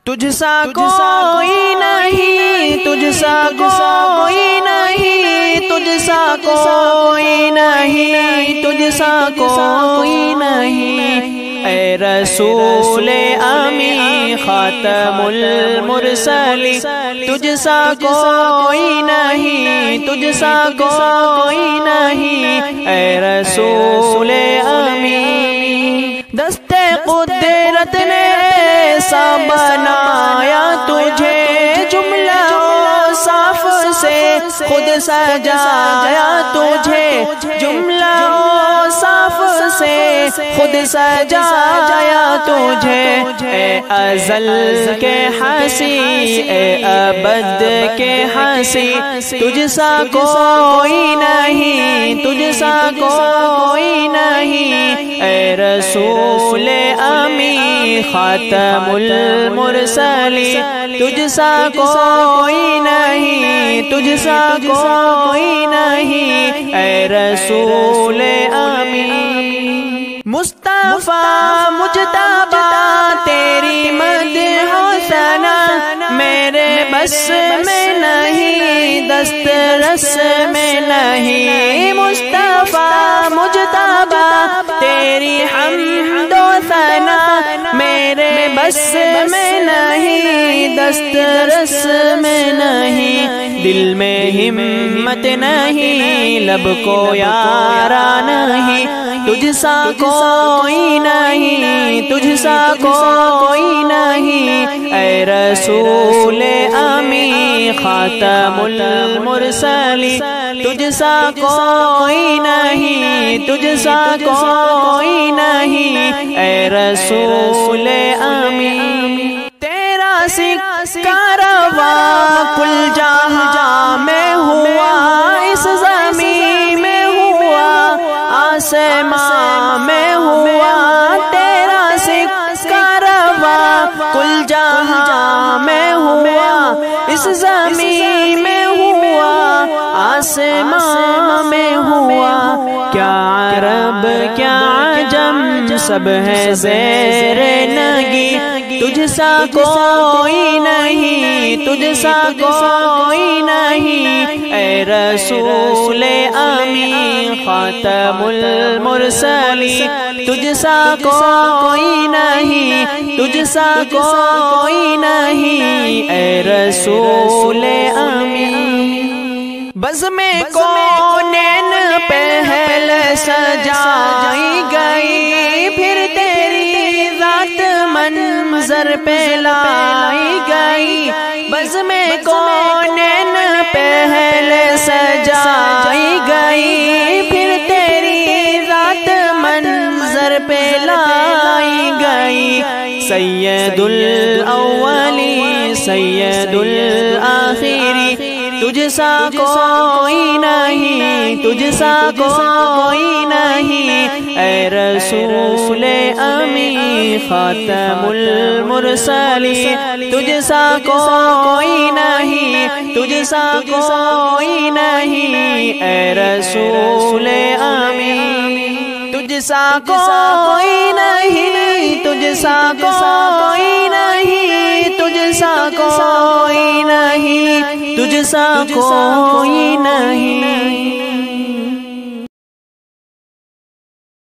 تجھ سا کوئی نہیں، تجھ سا کوئی نہیں، تجھ سا کوئی نہیں، تجھ سا کوئی نہیں، اے رسول امی خاتم المرسلین، تجھ سا کوئی نہیں، تجھ سا کوئی نہیں، اے رسول امی۔ دست قدرت نے ایسا بنایا تجھے، جملہ صاف سے خود سجایا تجھے، جملہ صاف سے خود سجایا تجھے، اے ازل کے ہنسی، اے ابد کے ہنسی، تجھ سا کوئی نہیں، تجھ سا کوئی نہیں، اے رسول امی خاتم المرسلین، تجھ سا کوئی نہیں، تجھ سا کوئی نہیں، اے رسول امی۔ مصطفیٰ مجتبی تیری مدح و ثنا میرے بس میں نہیں، دسترس میں نہیں، مصطفیٰ مجتبی تیری حمد و ثنا میرے بس میں نہیں، دسترس میں نہیں، دل میں ہمت نہیں، لب کو یارا نہیں، تجھ سا کوئی نہیں، تجھ سا کوئی نہیں، اے رسول امی خاتم المرسلین، تجھ سا کوئی نہیں، تجھ سا کوئی نہیں، اے رسول امی۔ تیرا سکہ رواں کل جہاں میں ہوا، اس زمین میں ہوا، آسمان میں ہوا، تیرا سکہ رواں کل جہاں میں ہوا، اس زمین میں ہوا، آسمان میں ہوا، کیا عرب کیا عجم سب ہے زیر نگی، تجھ سا کوئی نہیں، تجھ سا کوئی نہیں، اے رسول امی خاتم المرسلین، تجھ سا کوئی نہیں، تجھ سا کوئی نہیں، اے رسول امی۔ بزم کونین پہل سجائی گئی، پھر تیری ذات منظر پہ لائی گئی، بزم کونین پہل سجائی گئی، پھر تیری ذات منظر پہ لائی گئی، سید الاولی سید الآخری، تجھ سا کوئی نہیں، تجھ سا کوئی نہیں، اے رسول امی خاتم المرسلین، تجھ سا کوئی نہیں، تجھ سا کوئی نہیں، اے رسول امی۔ تجھ سا کوئی نہیں، تجھ سا کوئی نہیں، تجھ سا کوئی نہیں، تجھ سا کوئی نہیں۔